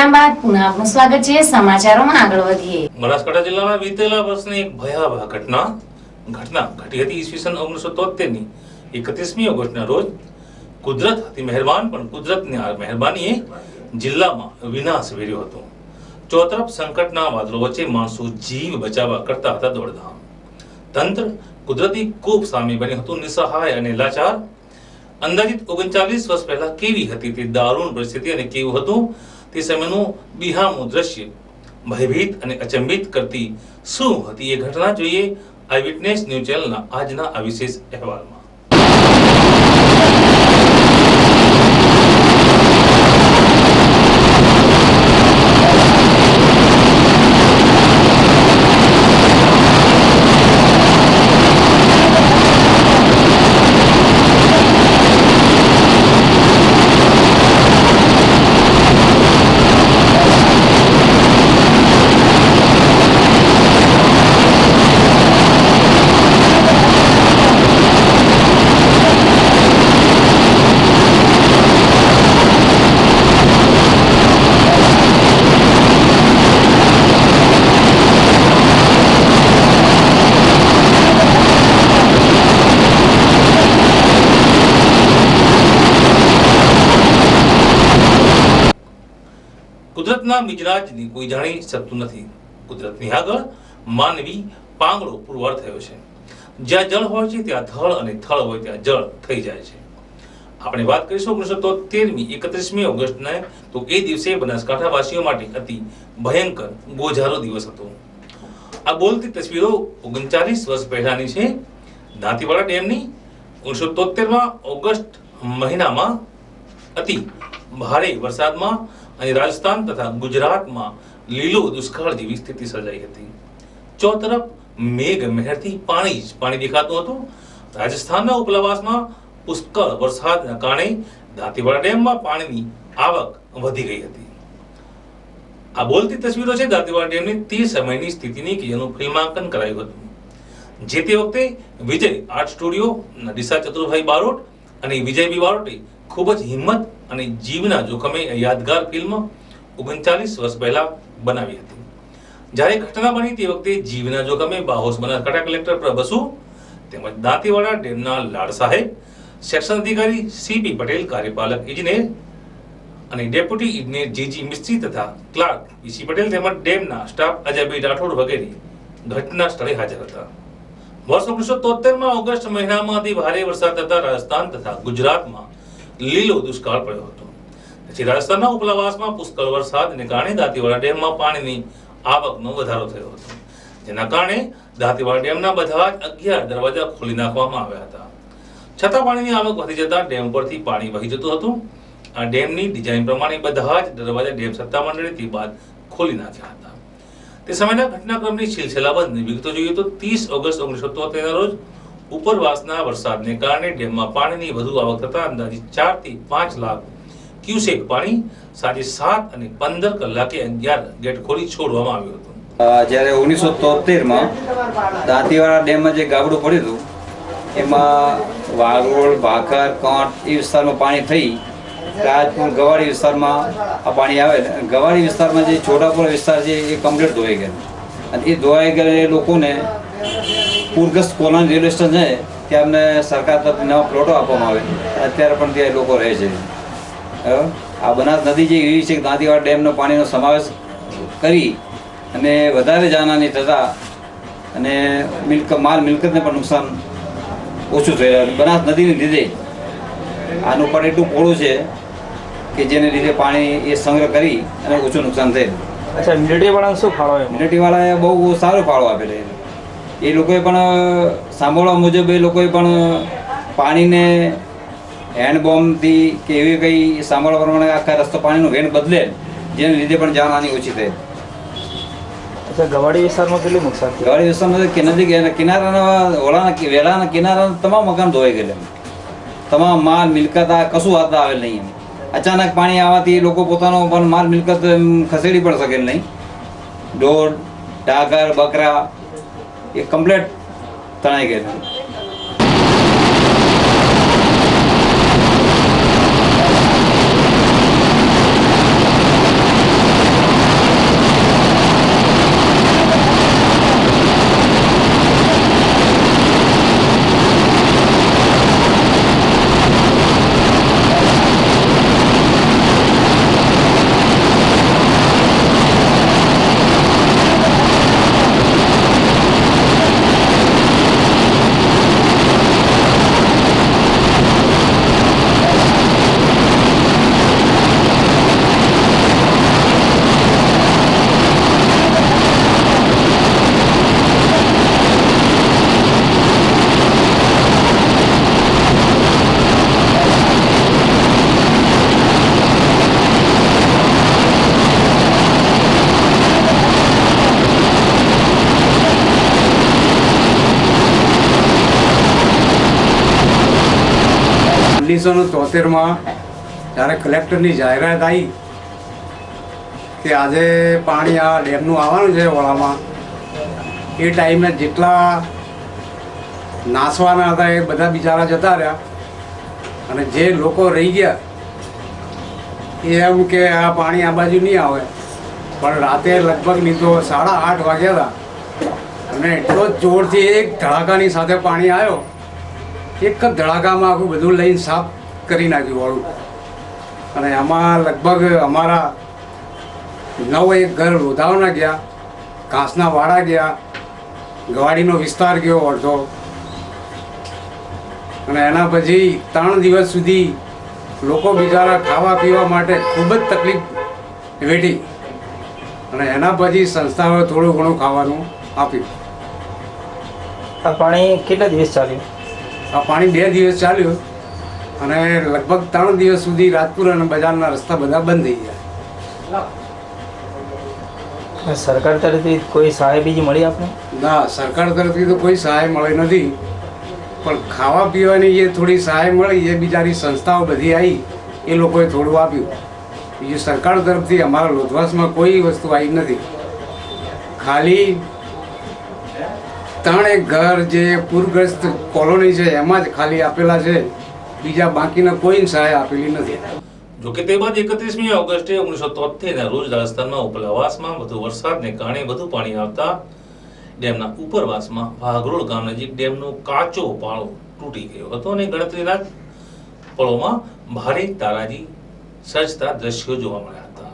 વિરામ બાદ પુનઃ આપનું સ્વાગત છે। સમાચારોમાં આગળ વધીએ। બનાસકાંઠા જિલ્લામાં વીતેલા વર્ષની એક ભયાવહ ઘટના ઘટી હતી। ઈસવીસન 1973 ની 31મી ઓગસ્ટના રોજ કુદરત હતી મહેરબાન, પણ કુદરતની આ મહેરબાનીએ જિલ્લામાં વિનાશ વેર્યો હતો। ચોતરફ સંકટના વાદળો વચ્ચે માણસો જીવ બચાવવા કરતા હતા દોડધામ। તંત્ર કુદરતી કોપ સામે બન્યું હતું નિસહાય અને લાચાર। અંદાજિત 39 વર્ષ પહેલા કેવી હતી તે દારૂણ પરિસ્થિતિ અને કેવું હતું તે સમયનું બિહામણું દ્રશ્ય ભયભીત અને અચંબિત કરતી શું હતી એ ઘટના જોઈએ આઈ વિટનેસ ન્યૂઝ ચેનલના આજના આ વિશેષ અહેવાલમાં। કુદરતના મિજાજની કોઈ જાણી શકતું નથી। કુદરતની આગળ માનવી પાંગળો પુરવાર થયો છે। જ્યાં જળ હોય છે ત્યાં થળ અને થળ હોય ત્યાં જળ થઈ જાય છે। આપણે વાત કરીશું 1973ની 31મી ઓગસ્ટને, તો એ દિવસે બનાસકાંઠાવાસીઓ માટે અતિ ભયંકર ગોઝારો દિવસ હતો। આ બોલતી તસવીરો 39 વર્ષ પહેલાની છે। દાંતીવાડા ડેમની 1973માં ઓગસ્ટ મહિનામાં અતિ ભારે વરસાદમાં અને રાજસ્થાન તથા ગુજરાતમાં લીલો દુષ્કાળ જેવી સ્થિતિ સર્જાઈ હતી। ચોતરફ મેઘ મહેરથી પાણી દેખાતું હતું। રાજસ્થાનના ઉપરવાસમાં પુષ્કળ વરસાદના કારણે દાંતીવાડા ડેમમાં પાણીની આવક વધી ગઈ હતી। આ બોલતી તસવીરો છે દાંતીવાડા ડેમની તે સમયની સ્થિતિની કે જેનું ફિલ્માંકન કરાયું હતું। જે તે વખતે વિજય આર્ટ સ્ટુડિયો ડીસા ચતુરભાઈ બારોટ અને વિજય બી બારોટે ખૂબ જ હિંમત અને જીવના જોખમે યાદગાર ફિલ્મ 39 વર્ષ પહેલા બનાવી હતી। જ્યારે ઘટના બની તે વખતે જીવના જોખમે બાહોશ બનાસકાંઠા કલેક્ટર પ્રભસુ તેમજ દાંતીવાડા ડેમના લાડ સાહેબ, સેક્શન અધિકારી સીપી પટેલ, કાર્યપાલક ઇજનેર અને ડેપ્યુટી ઇજનેર જીજી મિસ્ત્રી તથા ક્લાર્ક પીસી પટેલ તેમજ ડેમના સ્ટાફ અજયભાઈ રાઠોડ વગેરે ઘટના સ્થળે હાજર હતા। વર્ષ 1973માં ઓગસ્ટ મહિનામાં અતિ ભારે વરસાદ થતા રાજસ્થાન તથા ગુજરાતમાં લીલો દુષ્કાળ પડ્યો હતો। પછી રાજસ્થાનના ઉપરવાસમાં પુષ્કળ વરસાદને કારણે દાંતીવાડા ડેમમાં પાણીની આવકનો વધારો થયો હતો, જેના કારણે દાંતીવાડા ડેમના બધા જ 11 દરવાજા ખોલી નાખવામાં આવ્યા હતા। છતાં પાણીની આવક વધી જતા ડેમ પરથી પાણી વહી જતું હતું। આ ડેમની ડિઝાઇન પ્રમાણે બધા જ દરવાજા ડેમ સત્તા મંડળીથી બાદ ખોલી નાખ્યા હતા। તે સમયના ઘટનાક્રમની સિલસિલાબંધ વિગતો જોઈએ તો 30 ઓગસ્ટ 1973ના રોજ ઉપરવાસના વરસાદને કારણે ડેમમાં પાણીની વધુ આવક થતા અંદાજિત 4 થી 5 લાખ ક્યુસેક પાણી સાંજે 7 અને 15 કલાકે 11 ગેટ ખોલી છોડવામાં આવ્યું હતું। જ્યારે 1973માં દાંતીવાડા ડેમમાં જે ગાબડું પડ્યું હતું એમાં વાગોળ, ભાખર, કાંઠ એ વિસ્તારમાં પાણી થઈ રાજપુર ગવાડી વિસ્તારમાં આ પાણી આવે। ગવાડી વિસ્તારમાં જે છોટાપુર વિસ્તાર છે એ કમ્પ્લીટ ધોવાઈ ગયેલો અને એ ધોવાઈ ગયેલા લોકોને પૂરગ્રસ્ત કોલોની રેલવે સ્ટેશન છે ત્યાં અમને સરકાર તરફથી નવા પ્લોટો આપવામાં આવે। અત્યારે પણ ત્યાં લોકો રહે છે। આ બનાસ નદી જે એવી છે કે દાંતીવાડા ડેમનો પાણીનો સમાવેશ કરી અને વધારે જાનહાની થતા અને માલ મિલકતને પણ નુકસાન ઓછું થઈ રહ્યું। બનાસ નદીને લીધે આનું પણ એટલું પહોળું છે કે જેને લીધે પાણી એ સંગ્રહ કરી અને ઓછું નુકસાન થયેલું। અચ્છા, મિલિટરીવાળાને શું ફાળો આપ્યો? મિલિટરીવાળાએ બહુ સારો ફાળો આપેલો। એ લોકોએ પણ સાંભળવા મુજબ એ લોકોએ પણ પાણીને હેન્ડબોમ્બથી કે એવી કંઈ સાંભળવા પ્રમાણે આખા રસ્તો પાણીનું વેણ બદલે જેને લીધે પણ જાનહાની ઓછી થઈ। અચ્છા, ગવાડી વિસ્તારમાં કેટલું નુકસાન થયું? ગવાડી વિસ્તારમાં નદી કિનારાના વેલાના કિનારાના તમામ મકાન ધોવાઈ ગયેલા। તમામ માલ મિલકત આ કશું હાથ આવેલ નહીં। અચાનક પાણી આવવાથી લોકો પોતાનો પણ માલ મિલકત ખસેડી પણ શકેલ નહીં। ઢોર, ઢાકર, બકરા એ કમ્પ્લેટ તણાઈ ગયેલા। 1973માં જ્યારે કલેક્ટરની જાહેરાત આવી કે આજે પાણી આ ડેમનું આવવાનું છે વડામાં, એ ટાઈમે જેટલા નાસવાના હતા એ બધા બિચારા જતા રહ્યા અને જે લોકો રહી ગયા એ એમ કે આ પાણી આ બાજુ નહીં આવે. પણ રાતે લગભગ નહીં તો 8:30 વાગ્યા હતા અને એટલો જ જોરથી એક ધડાકાની સાથે પાણી આવ્યો. એક જ ધડાકામાં આખું બધું લઈને સાફ કરી નાખ્યું વાળું. અને એમાં લગભગ અમારા 9 એક ઘર લોધાવના ગયા, ઘાસના વાડા ગયા, ગવાડીનો વિસ્તાર ગયો અડધો. અને એના પછી 3 દિવસ સુધી લોકો બિચારા ખાવા પીવા માટે ખૂબ જ તકલીફ વેઠી. અને એના પછી સંસ્થાઓએ થોડું ઘણું ખાવાનું આપ્યું. આ પાણી કેટલા દિવસ ચાલ્યું? આ પાણી 2 દિવસ ચાલ્યું અને લગભગ 3 દિવસ સુધી રાજપુર અને બજારના રસ્તા બધા બંધ થઈ ગયા. સરકાર તરફથી કોઈ સહાય બીજી મળી આપને? ના, સરકાર તરફથી તો કોઈ સહાય મળી નથી, પણ ખાવા પીવાની જે થોડી સહાય મળી એ બિચારી સંસ્થાઓ બધી આવી એ લોકોએ થોડું આપ્યું. બીજું સરકાર તરફથી અમારા લોધવાસમાં કોઈ વસ્તુ આવી નથી. ખાલી 3 એક ઘર જે પૂરગ્રસ્ત કોલોની છે એમાં જ ખાલી આપેલા છે, બીજા બાકીના કોઈ સહાય આપેલી નથી. જોકે તે બાદ 31મી ઓગસ્ટે 1973ના રોજ રાજસ્થાનમાં ઉપરવાસમાં વધુ વરસાદને કારણે વધુ પાણી આવતા ડેમના ઉપરવાસમાં વાઘરોળ ગામ નજીક ડેમનો કાચો પાળો તૂટી ગયો હતો અને ગણતરીના પળોમાં ભારે તારાજી સર્જતા દ્રશ્યો જોવા મળ્યા હતા.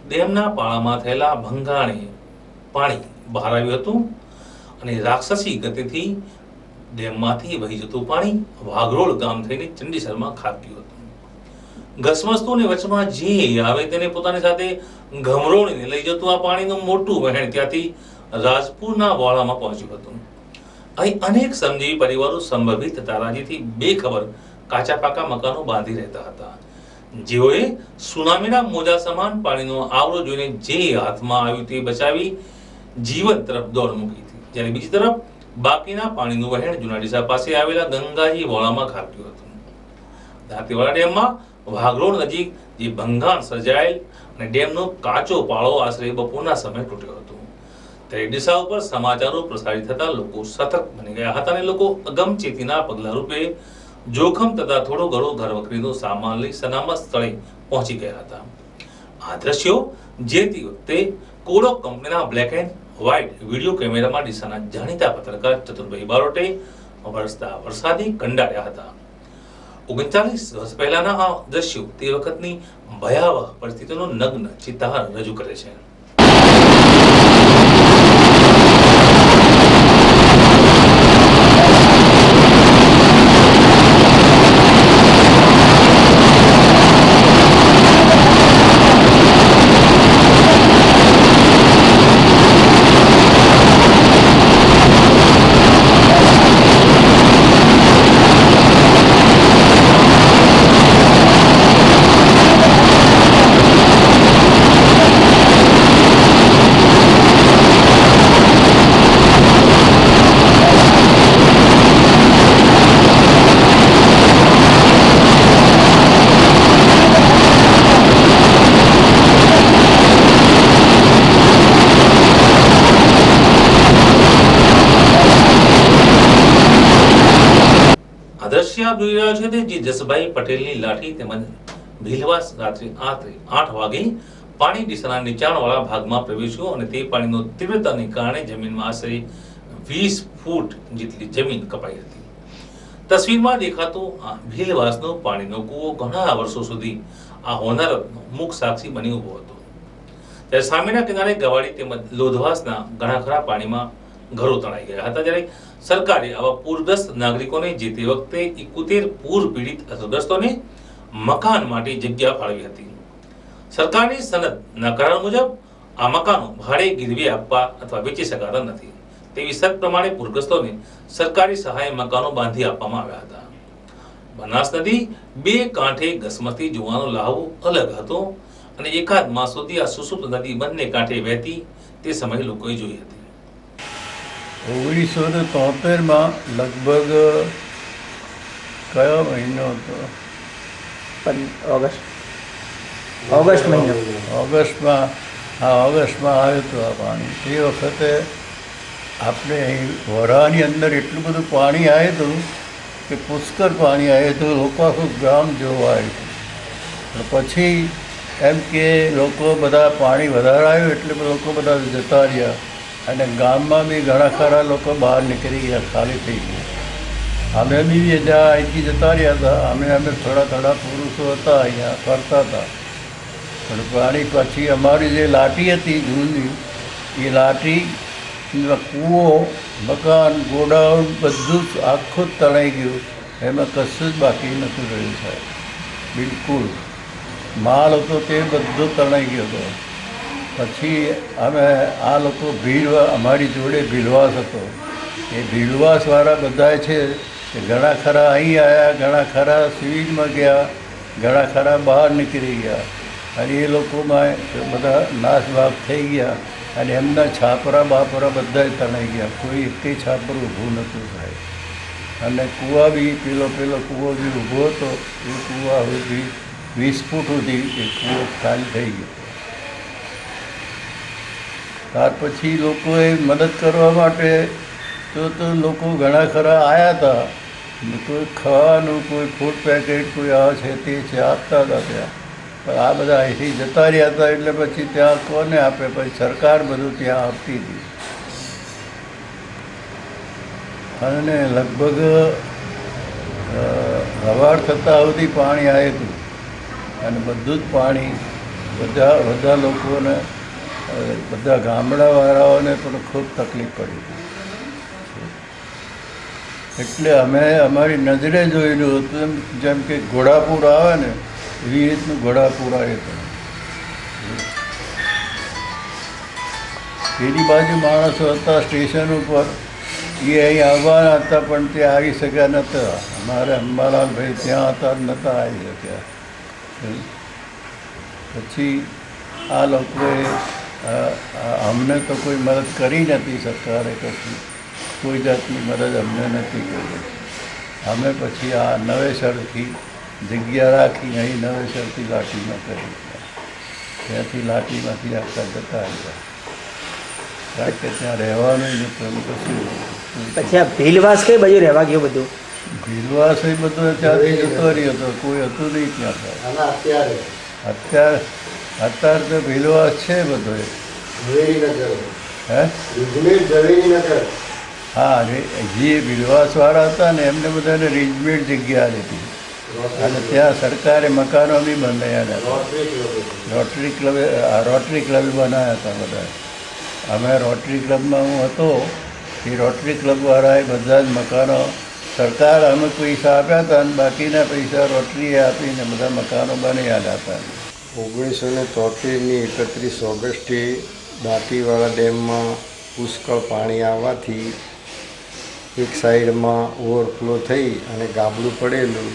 ડેમના પાળામાં થયેલા ભંગાણે પાણી બહાર આવ્યું હતું અને રાક્ષસી ગતિથી ડેમમાંથી વહી જતું પાણી વાઘરોળ ગામ થઈને ચંડીસરમાં ખાબક્યું હતું. ઘસમસતું અને વચમાં જે આવે તેને પોતાની સાથે ઘમરોળીને લઈ જતું આ પાણીનું મોટું વહેણ ત્યાંથી રાજપુરના વાળામાં પહોંચ્યું હતું. અહીં અનેક શ્રમજીવી પરિવારો સંભવિત તારાજીથી બેખબર કાચા પાકા મકાનો બાંધી રહેતા હતા, જેઓએ સુનામીના મોજા સમાન પાણીનો આવરો જોઈને જે હાથમાં આવ્યું તે બચાવી જીવન તરફ દોડ મૂકી હતી. જ્યારે બીજી તરફ બાકીના પાણીનું વહેણ જુનાડીસા પાસે આવેલા ગંગાજી વાળામાં ખાબક્યું હતું. દાંતીવાડા ડેમમાં વાઘરોળ નજીક જે ભંગાણ સર્જાયેલ અને ડેમનો કાચો પાળો આશરે બપોરના સમયે તૂટ્યો હતો. ત્યારે દિશા ઉપર સમાચારો પ્રસારિત થતા લોકો સતર્ક બની ગયા હતા અને લોકો અગમચેતીના પગલા રૂપે જોખમ તથા થોડો ઘણો ઘરવખરીનો સામાન લઈ સલામત સ્થળે પહોંચી ગયા હતા. આ દ્રશ્યો જે તે વખતે કોડોક કંપનીના બ્લેક એન્ડ વ્હાઇટ વિડીયો કેમેરામાં ડીસાના જાણીતા પત્રકાર ચતુરભાઈ બારોટે વરસતા વરસાદી કંડાર્યા હતા. 39 વર્ષ પહેલાના આ દ્રશ્યો તે વખતની ભયાવહ પરિસ્થિતિનો નગ્ન ચિતાર રજૂ કરે છે. દ્રશ્ય આપ જોઈ રહ્યા છો તે જસભાઈ પટેલની લાઠી તેમજ ભીલવાસ રાત્રે 8 વાગે પાણી ડીસાના નીચાણવાળા ભાગમાં પ્રવેશ્યું અને તે પાણીનો તીવ્રતાને કારણે જમીનમાં આશરે 20 ફૂટ જેટલી જમીન કપાઈ હતી. તસવીરમાં દેખાતો આ ભીલવાસનો પાણીનો કૂવો ઘણા વર્ષો સુધી આ હોનારતનો મુખ્ય સાક્ષી બની ઉભો હતો. ત્યારે સામેના કિનારે ગવાડી તેમજ લોધવાસના ઘણા ખરા પાણીમાં ઘરો તણાઈ ગયા હતા. જ્યારે સરકારે આવા પૂરગ્રસ્ત નાગરિકોને જે તે વખતે 71 પૂર પીડિત અસરગ્રસ્તોને મકાન માટે જગ્યા ફાળવી હતી. સરકારની સનદના કરાર મુજબ આ મકાનો ભાડે ગીરવે આપવા અથવા વેચી શકાતા નથી. તેવી શરત પ્રમાણે પૂરગ્રસ્તોને સરકારી સહાય મકાનો બાંધી આપવામાં આવ્યા હતા. બનાસ નદી 2 કાંઠે ઘસમસતી જોવાનો લાહવો અલગ હતો અને એકાદ માસ સુધી આ સુસુપ્ત નદી બંને કાંઠે વહેતી તે સમયે લોકોએ જોઈ હતી. 1973માં લગભગ કયો મહિનો હતો? ઓગસ્ટ મહિનો. ઓગસ્ટમાં. હા, ઓગસ્ટમાં આવ્યું હતું આ પાણી. એ વખતે આપણે અહીં વરાની અંદર એટલું બધું પાણી આવ્યું હતું કે પુષ્કળ પાણી આવ્યું હતું. લોકો આખું ગામ જોવા આવ્યું હતું. પછી એમ કે લોકો બધા પાણી વધારે આવ્યું એટલે લોકો બધા જતા રહ્યા અને ગામમાં બી ઘણા ખરા લોકો બહાર નીકળી ગયા, ખાલી થઈ ગયા. અમે બી જ્યાં અહીંથી જતા રહ્યા હતા, અમે થોડા પુરુષો હતા અહીંયા ફરતા હતા. પણ પાણી પછી અમારી જે લાટી હતી જૂની, એ લાટી કૂવો, મકાન, ગોડાઉન બધું જ આખું જ તણાઈ ગયું. એમાં કશું જ બાકી નહોતું રહ્યું સાહેબ, બિલકુલ. માલ હતો તે બધો તણાઈ ગયો હતો. પછી અમે આ લોકો અમારી જોડે ભીલવાસ હતો. એ ભીલવાસવાળા બધા છે કે ઘણા ખરા અહીં આવ્યા, ઘણા ખરા સિવિલમાં ગયા, ઘણા ખરા બહાર નીકળી ગયા અને એ લોકોમાં બધા નાશભાગ થઈ ગયા અને એમના છાપરા બાપરા બધા તણાઈ ગયા. કોઈ એકેય છાપરું ઊભું નહોતું થાય. અને કૂવા બી પેલો કૂવો બી ઊભો હતો, એ કૂવા સુધી 20 ફૂટ સુધી એ કૂવો ખાલી થઈ ગયો. ત્યાર પછી લોકોએ મદદ કરવા માટે તો લોકો ઘણા ખરા આવ્યા હતા. કોઈ ખાવાનું, કોઈ ફૂડ પેકેટ, કોઈ આ છે તે છે આપતા હતા ત્યાં. પણ આ બધા અહીંથી જતા રહ્યા હતા એટલે પછી ત્યાં કોને આપે? પછી સરકાર બધું ત્યાં આપતી હતી. અને લગભગ સવાર થતાં સુધી પાણી આવ્યું હતું અને બધું જ પાણી બધા લોકોને, બધા ગામડાવાળાઓને પણ ખૂબ તકલીફ પડી હતી. એટલે અમે અમારી નજરે જોયેલું હતું, જેમ કે ઘોડાપુર આવે ને એવી રીતનું ઘોડાપુર આવ્યું હતું. પેલી બાજુ માણસો હતા સ્ટેશન ઉપર, એ અહીં આવવાના હતા પણ તે આવી શક્યા નહોતા. અમારે અંબાલાલભાઈ ત્યાં હતા જ નહોતા આવી શક્યા. પછી આ લોકોએ અમને તો કોઈ મદદ કરી નથી સરકારે, કશું કોઈ જાતની મદદ અમને નથી કરી. અમે પછી આ નવેસરથી જગ્યા રાખી, અહીં નવેસરથી લાઠીમાં કરી. ત્યાંથી લાઠીમાંથી આખા જતા આવ્યા, કારણ કે ત્યાં રહેવાનું નહોતું કશું. પછી આ ભીલવાસ કઈ બાજુ રહેવા ગયો બધું? ભીલવાસ એ બધું ત્યાંથી જતો રહ્યો હતો, કોઈ હતું નહીં ત્યાં. અત્યારે તો ભીલવાસ છે બધો. હે? હા, જે ભીલવાસવાળા હતા ને એમને બધાને રીજમેન્ટ જગ્યા લીધી અને ત્યાં સરકારે મકાનો બી બનાવ્યા હતા. રોટરી ક્લબ બનાવ્યા હતા બધા. અમે રોટરી ક્લબમાં હું હતો, એ રોટરી ક્લબવાળાએ બધા જ મકાનો, સરકાર અમે પૈસા આપ્યા હતા અને બાકીના પૈસા રોટરીએ આપીને બધા મકાનો બનાવ્યા હતા. 1973ની 31 ઓગસ્ટે દાંતીવાડા ડેમમાં પુષ્કળ પાણી આવવાથી એક સાઈડમાં ઓવરફ્લો થઈ અને ગાબડું પડેલું,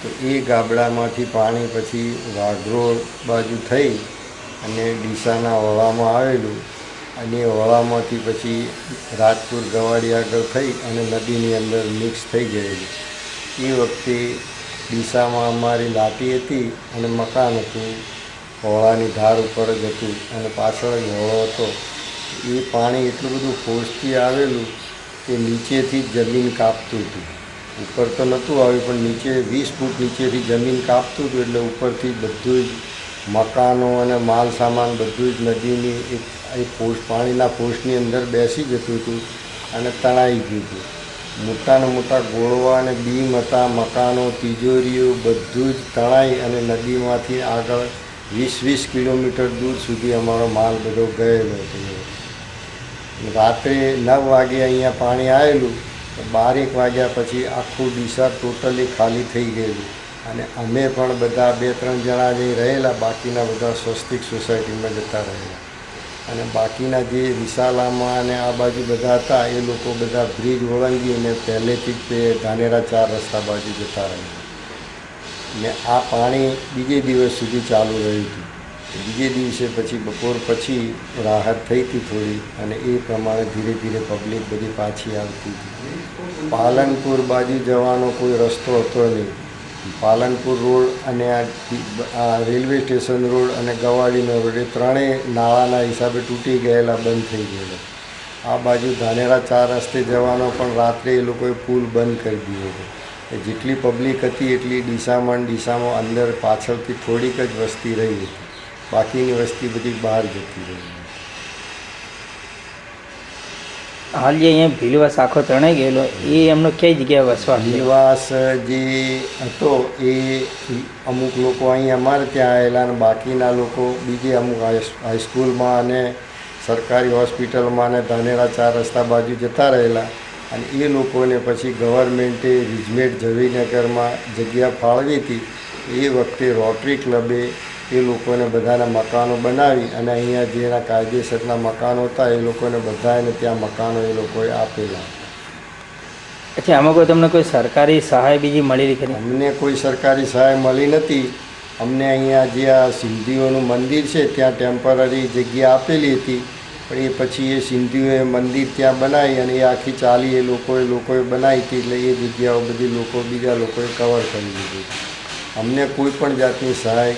તો એ ગાબડામાંથી પાણી પછી વાઘરોડ બાજુ થઈ અને ડીસાના વળામાં આવેલું અને એ વળામાંથી પછી રાજપુર ગવાડી આગળ થઈ અને નદીની અંદર મિક્સ થઈ ગયેલું. એ વખતે ડીસામાં અમારી લાટી હતી અને મકાન હતું, વોળાની ધાર ઉપર જ હતું અને પાછળ જ વોળો હતો. એ પાણી એટલું બધું ફોર્સથી આવેલું કે નીચેથી જ જમીન કાપતું હતું. ઉપર તો નહોતું આવ્યું પણ નીચે 20 ફૂટ નીચેથી જમીન કાપતું હતું, એટલે ઉપરથી બધું જ મકાનો અને માલ સામાન બધું જ નદીની એક પાણીના ફોર્સની અંદર બેસી જતું હતું અને તણાઈ ગયું હતું. મોટાને મોટા ગોળવા અને બીમ હતા, મકાનો, તિજોરીઓ બધું જ તણાઈ અને નદીમાંથી આગળ 20 કિલોમીટર દૂર સુધી અમારો માલ બધો ગયેલો હતો. રાત્રે 9 વાગે અહીંયા પાણી આવેલું, 12 વાગ્યા પછી આખું ડીસા ટોટલી ખાલી થઈ ગયેલું અને અમે પણ બધા 2-3 જણા જે રહેલા, બાકીના બધા સ્વસ્તિક સોસાયટીમાં જતા રહેલા. અને બાકીના જે વિશાલામાં અને આ બાજુ બધા હતા એ લોકો બધા બ્રિજ ઓળંગીને પહેલેથી જ તે ધાનેરા 4 રસ્તા બાજુ જતા રહ્યા. ને આ પાણી બીજે દિવસ સુધી ચાલુ રહ્યું હતું. બીજે દિવસે પછી બપોર પછી રાહત થઈ હતી થોડી, અને એ પ્રમાણે ધીરે ધીરે પબ્લિક બધી પાછી આવતી હતી. પાલનપુર બાજુ જવાનો કોઈ રસ્તો હતો નહીં. પાલનપુર રોડ અને આ રેલવે સ્ટેશન રોડ અને ગવાડીનો રોડ એ ત્રણેય નાળાના હિસાબે તૂટી ગયેલા, બંધ થઈ ગયેલા. આ બાજુ ધાનેરા 4 રસ્તે જવાનો પણ રાત્રે એ લોકોએ પુલ બંધ કરી દીધો હતો. જેટલી પબ્લિક હતી એટલી ડીસામાં અંદર પાછળથી થોડીક જ વસ્તી રહી હતી, બાકીની વસ્તી બધી બહાર જતી રહી. હાલ જે અહીંયા ભીલવાસ આખો તણાઈ ગયેલો એ એમનો કઈ જગ્યાએ વસવાટ છે? ભીલવાસ જે હતો એ અમુક લોકો અહીં અમારે ત્યાં આવેલા, અને બાકીના લોકો બીજે અમુક હાઈસ્કૂલમાં અને સરકારી હોસ્પિટલમાં અને ધાનેરા 4 રસ્તા બાજુ જતા રહેલા. અને એ લોકોને પછી ગવર્મેન્ટે રિજમેટ ઝવેરીનગરમાં જગ્યા ફાળવી હતી. એ વખતે રોટરી ક્લબે એ લોકોને બધાના મકાનો બનાવી અને અહીંયા જેના કાયદેસરના મકાનો હતા એ લોકોને બધાને ત્યાં મકાનો એ લોકોએ આપેલા. અચ્છા, આમાં કોઈ તમને કોઈ સરકારી સહાય બીજી મળેલી ખરી? અમને કોઈ સરકારી સહાય મળી નથી. અમને અહીંયા જે આ સિંધીઓનું મંદિર છે ત્યાં ટેમ્પરરી જગ્યા આપેલી હતી, પણ એ પછી એ સિંધીઓએ મંદિર ત્યાં બનાવી અને એ આખી ચાલી એ લોકોએ બનાવી હતી, એટલે એ જગ્યાઓ બધી બીજા લોકોએ કવર કરી દીધી. અમને કોઈ પણ જાતની સહાય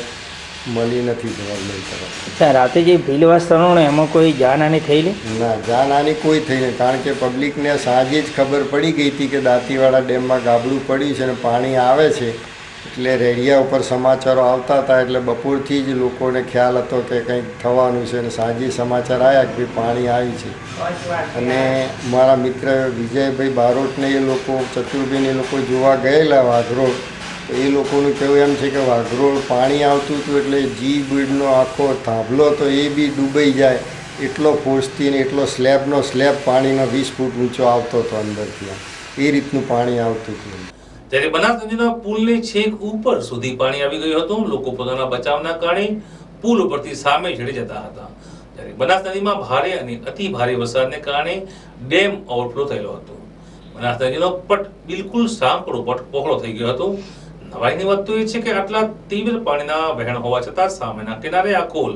મળી નથી ગવર્મેન્ટ તરફ. અચ્છા, રાતે જે ભીલવાસ તણાણો એમાં કોઈ જાનહાની થયેલી? ના, જાનહાની કોઈ થઈ નહીં, કારણ કે પબ્લિકને સાંજે જ ખબર પડી ગઈ હતી કે દાંતીવાડા ડેમમાં ગાબડું પડ્યું છે અને પાણી આવે છે. એટલે રેડિયા ઉપર સમાચારો આવતા હતા, એટલે બપોરથી જ લોકોને ખ્યાલ હતો કે કંઈક થવાનું છે, અને સાંજે સમાચાર આવ્યા કે ભાઈ પાણી આવ્યું છે. અને મારા મિત્ર વિજયભાઈ બારોટને એ લોકો, ચતુરબેન એ લોકો જોવા ગયેલા વાઘરોડ, તો એ લોકોનું કહેવું એમ છે કે વાઘરોડ પાણી આવતું હતું એટલે બીડનો આખો થાંભલો તો એ બી ડૂબાઈ જાય એટલો ફોર્સથી ને એટલો સ્લેબ પાણીનો 20 ફૂટ ઊંચો આવતો હતો અંદરથી. એ રીતનું પાણી આવતું હતું. ત્યારે બનાસ નદીના પુલની છેક ઉપર સુધી પાણી આવી ગયું હતું. લોકો પોતાના બચાવના કારણે પુલ ઉપરથી સામે ચડી જતા હતા. ત્યારે બનાસ નદીમાં ભારે અને અતિ ભારે વરસાદને કારણે ડેમ ઓવરફ્લો થયેલો હતો. બનાસ નદીનો પટ બિલકુલ સાંકડો પટ પહોળો થઈ ગયો હતો. નવાઈની વાત તો એ છે કે આટલા તીવ્ર પાણીના વહેણ હોવા છતાં સામેના કિનારે આકોલ,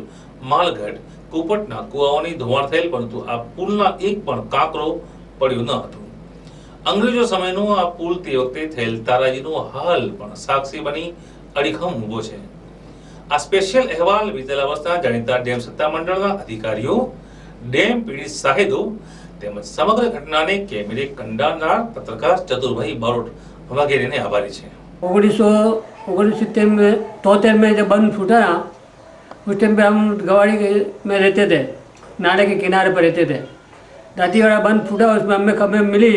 માલગઢ, કુપટના કુવાઓની ધોવાણ થયેલ, પરંતુ આ પુલના એક પણ કાંકરો પડ્યો ન હતો. અંગ્રેજો સમયનો આ પુલ તે વખતે થયેલ તારાજીનો હાલ પણ સાક્ષી બની અડીખમ ઊભો છે. આ સ્પેશિયલ અહેવાલ વિતેલા વર્ષના જાણીતા ડેમ સત્તામંડળના અધિકારીઓ, ડેમ પીડિત સાહેદો તેમજ સમગ્ર ઘટનાને કેમેરે કંડારનાર પત્રકાર ચતુરભાઈ બારોટ વગેરેને આભારી છે. 1969 में 73 में जब बंद फूटा ना, उस टाइम पे हम गवाड़ी में रहते थे, नाले के किनारे पर रहते थे. दांतीवाड़ा बंद फूटा, उसमें हमें खबर मिली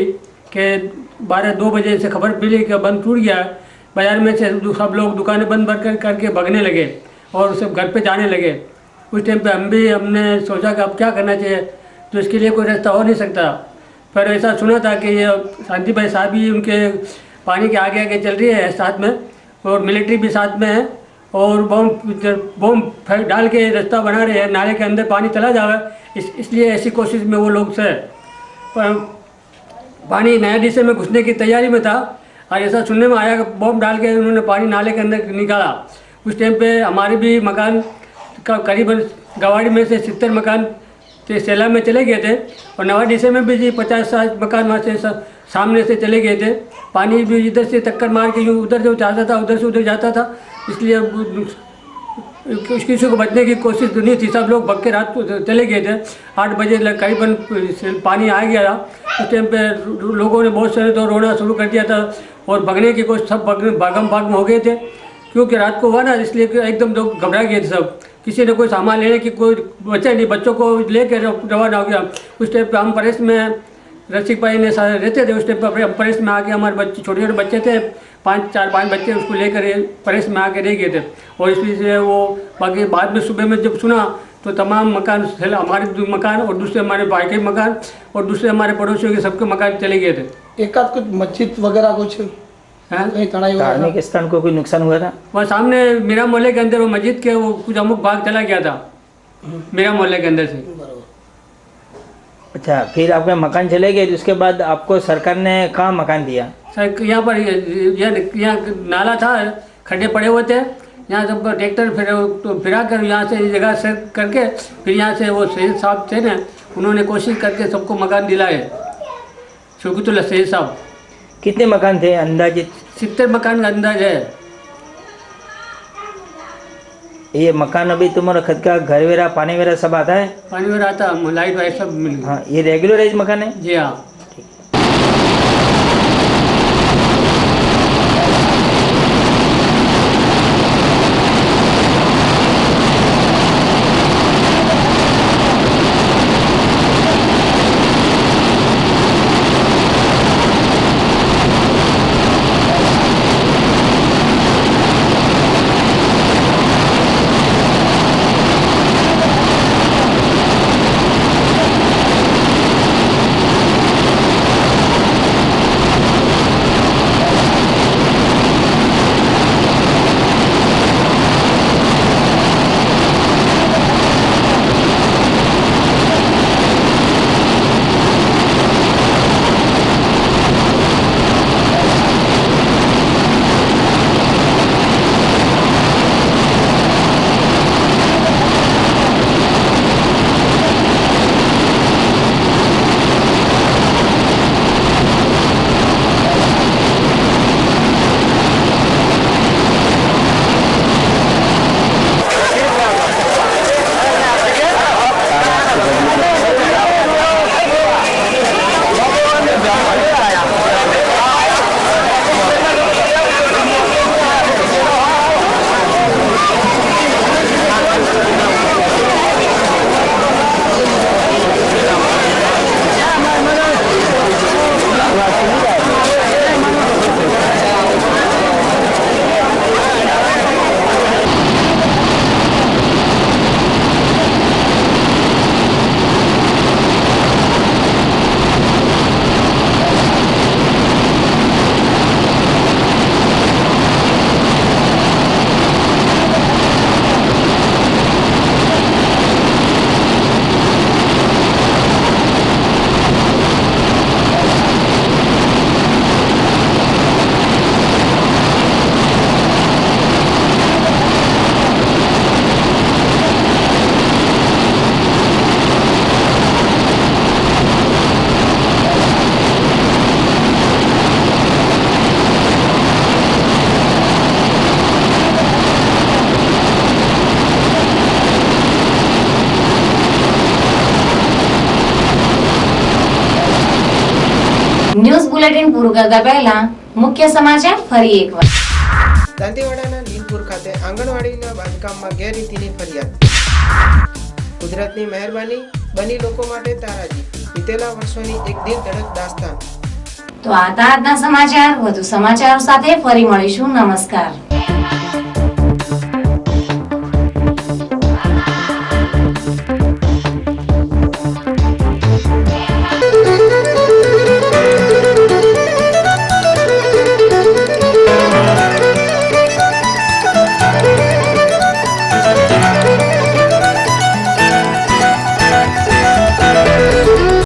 कि 2 बजे से खबर मिली कि बंद टूट गया. बाज़ार में से सब लोग दुकानें बंद करके भागने लगे और सब घर पे जाने लगे. उस टाइम पे हमने सोचा कि अब क्या करना चाहिए, तो इसके लिए कोई रास्ता हो नहीं सकता. फिर ऐसा सुना था कि ये शांति भाई साहब भी उनके पानी के आगे चल रही है साथ में, और मिलिट्री भी साथ में है, और बम डाल के रास्ता बना रहे हैं, नाले के अंदर पानी चला जाए, इसलिए ऐसी कोशिश में वो लोग से. पर पानी नया दिशा में घुसने की तैयारी में था, और ऐसा सुनने में आया कि बम डाल के उन्होंने पानी नाले के अंदर निकाला. उस टाइम पे हमारे भी मकान का करीबन गवाड़ी में से 70 मकान सैलाब में चले गए थे, और नवा दिशा में भी जी 50-60 मकान वहाँ से सामने से चले गए थे. पानी भी इधर से टक्कर मार के यूँ उधर से जाता था, उधर से उधर जाता था, इसलिए किसी को बचने की कोशिश नहीं थी. सब लोग भाग के रात को चले गए थे. 8 बजे करीबन पानी आ गया था. उस टाइम पे लोगों ने बहुत सारे तो रोना शुरू कर दिया था, और भागने की कोशिश, सब भागम भाग में हो गए थे, क्योंकि रात को हुआ ना, इसलिए एकदम तो घबरा गए थे सब. किसी ने कोई सामान लेने की कोई बचा नहीं, बच्चों को लेकर रवाना हो गया. उस टाइम पे हम परेश में रसिक भाई ने रहते थे. उस टाइम पर परेश में आके हमारे बच्चे, छोटे छोटे बच्चे थे, 4-5 बच्चे, उसको लेकर परेश में आके रह गए थे. और इसलिए से वो बाकी बाद में सुबह में जब सुना तो तमाम मकान, हमारे मकान और दूसरे हमारे भाई के मकान और दूसरे हमारे पड़ोसियों के सबके मकान चले गए थे. एक आध कुछ मस्जिद वगैरह कुछ धार्मिक स्थान को कोई नुकसान हुआ था? वहाँ सामने मेरा मोहल्ले के अंदर वो मस्जिद के वो कुछ अमुक भाग चला गया था मेरा मोहल्ले के अंदर से. अच्छा, फिर आपके मकान चले गए, तो उसके बाद आपको सरकार ने कहाँ मकान दिया? सर यहाँ पर यहाँ नाला था, खड्डे पड़े हुए थे, यहाँ सब ट्रैक्टर फिरा कर यहाँ से जगह सेट करके फिर यहाँ से वो शहीद साहब थे ना, उन्होंने कोशिश करके सबको मकान दिलाए। शौकतुल्ला शहीद साहब। कितने मकान थे अंदाजित? 70 मकान का अंदाज है। ये मकान अभी तुम्हारा खुद का घर वेरा पानी वेरा सब आता है? पानी में आता, लाइट वाइट सब मिल गया। हाँ, ये रेगुलराइज मकान है? जी हाँ। ન્યૂઝ બુલેટિન પૂરું કરતા પહેલા મુખ્ય સમાચાર ફરી એકવાર. દાંતીવાડાના લીલપુર ખાતે આંગણવાડીના બાંધકામમાં ગેરરીતિની ફરિયાદ. કુદરતની મહેરબાની બની લોકો માટે તારાજી. વીતેલા વર્ષોની એક દિલ ધડક દાસ્તાન. તો આ હતા આજના સમાચાર. વધુ સમાચારો સાથે ફરી મળીશું. નમસ્કાર.